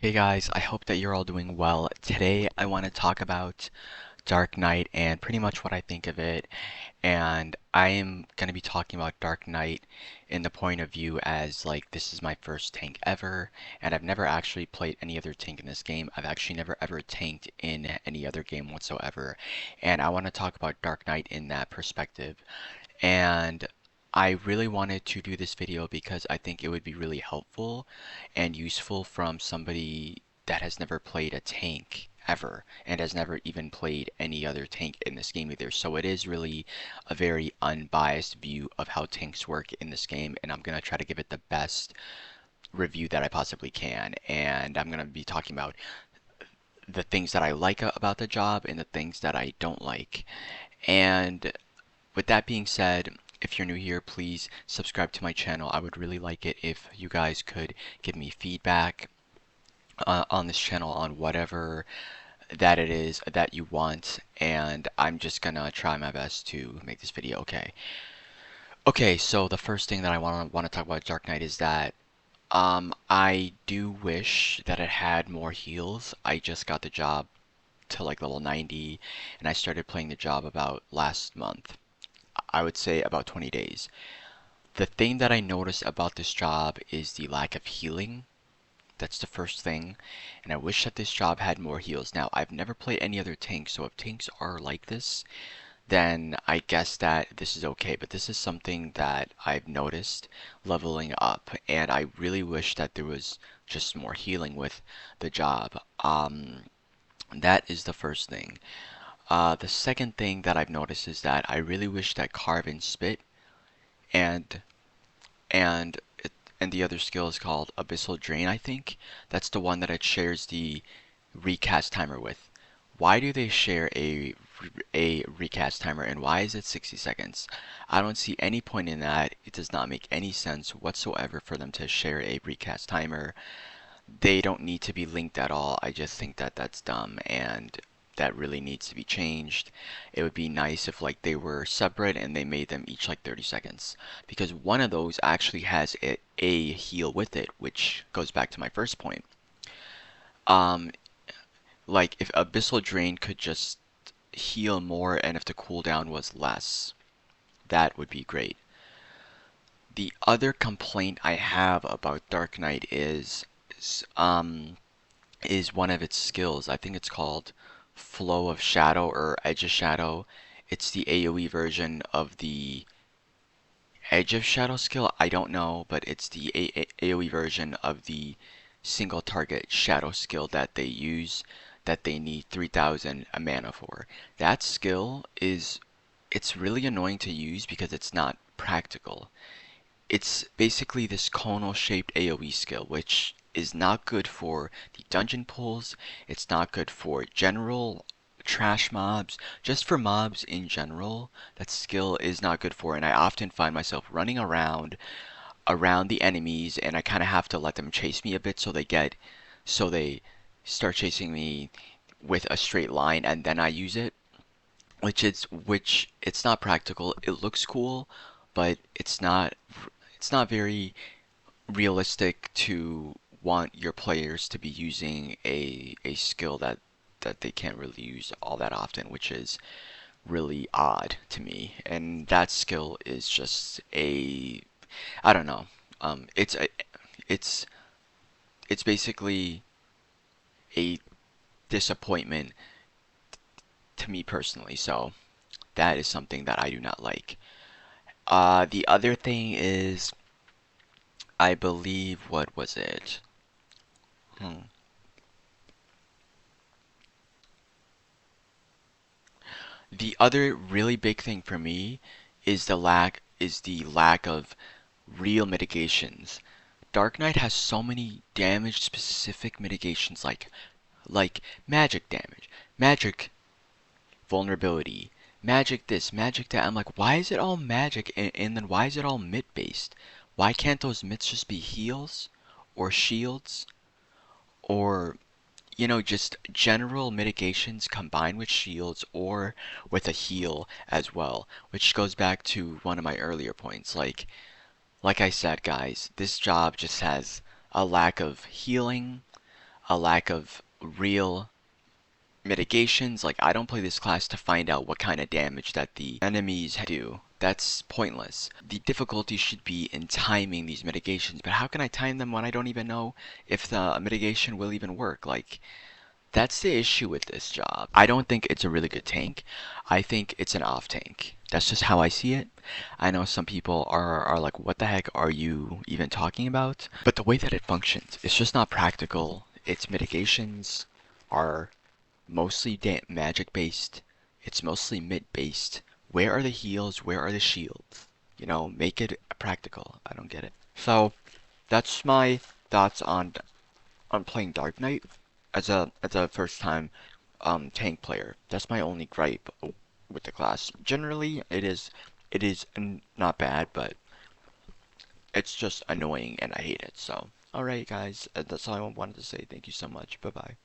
Hey guys, I hope that you're all doing well. Today I want to talk about Dark Knight and pretty much what I think of it. And I am going to be talking about Dark Knight in the point of view as like this is my first tank ever, and I've never actually played any other tank in this game. I've actually never ever tanked in any other game whatsoever. And I want to talk about Dark Knight in that perspective. And I really wanted to do this video because I think it would be really helpful and useful from somebody that has never played a tank ever and has never even played any other tank in this game either. So it is really a very unbiased view of how tanks work in this game, and I'm going to try to give it the best review that I possibly can. And I'm going to be talking about the things that I like about the job and the things that I don't like. And with that being said, if you're new here, please subscribe to my channel. I would really like it if you guys could give me feedback on this channel on whatever that it is that you want, and I'm just gonna try my best to make this video okay. Okay, so the first thing that I want to talk about Dark Knight is that I do wish that it had more heals. I just got the job to like level 90, and I started playing the job about last month. I would say about 20 days. The thing that I noticed about this job is the lack of healing. That's the first thing, and I wish that this job had more heals. Now, I've never played any other tank, so if tanks are like this, then I guess that this is okay, but this is something that I've noticed leveling up, and I really wish that there was just more healing with the job. That is the first thing. The second thing that I've noticed is that I really wish that Carve and Spit and and and the other skill is called Abyssal Drain, I think. That's the one that it shares the recast timer with. Why do they share a recast timer, and why is it 60 seconds? I don't see any point in that. It does not make any sense whatsoever for them to share a recast timer. They don't need to be linked at all. I just think that that's dumb, and that really needs to be changed. It would be nice if like they were separate and they made them each like 30 seconds, because one of those actually has a heal with it, which goes back to my first point. Um, like if Abyssal Drain could just heal more and if the cooldown was less, that would be great. The other complaint I have about Dark Knight is one of its skills. I think it's called Flow of Shadow or Edge of Shadow. It's the AoE version of the Edge of Shadow skill. I don't know, but it's the AoE version of the single target shadow skill that they use that they need 3000 mana for. That skill it's really annoying to use because it's not practical. It's basically this conal shaped AoE skill, which is not good for the dungeon pulls. It's not good for general trash mobs. Just for mobs in general, that skill is not good for, and I often find myself running around the enemies, and I kind of have to let them chase me a bit so they start chasing me with a straight line, and then I use it, which it's not practical. It looks cool, but it's not very realistic to want your players to be using a skill that they can't really use all that often, which is really odd to me. And that skill is just I don't know. It's it's basically a disappointment to me personally. So that is something that I do not like. The other thing is, I believe, what was it? Hmm. The other really big thing for me is the lack of real mitigations. Dark Knight has so many damage specific mitigations like magic damage, magic vulnerability, magic this, magic that. I'm like, why is it all magic and then why is it all mit based? Why can't those mits just be heals or shields or just general mitigations combined with shields or with a heal as well, which goes back to one of my earlier points. Like I said, guys, this job just has a lack of healing, a lack of real mitigations. Like, I don't play this class to find out what kind of damage that the enemies do. That's pointless. The difficulty should be in timing these mitigations, but how can I time them when I don't even know if the mitigation will even work? Like, that's the issue with this job. I don't think it's a really good tank. I think it's an off tank. That's just how I see it. I know some people are like, what the heck are you even talking about? But the way that it functions, it's just not practical. Its mitigations are mostly magic based. It's mostly mid based. Where are the heals? Where are the shields? You know, make it practical. I don't get it. So that's my thoughts on playing Dark Knight as a first time tank player. That's my only gripe with the class. Generally, it is not bad, but it's just annoying and I hate it. So, all right, guys, that's all I wanted to say. Thank you so much. Bye bye.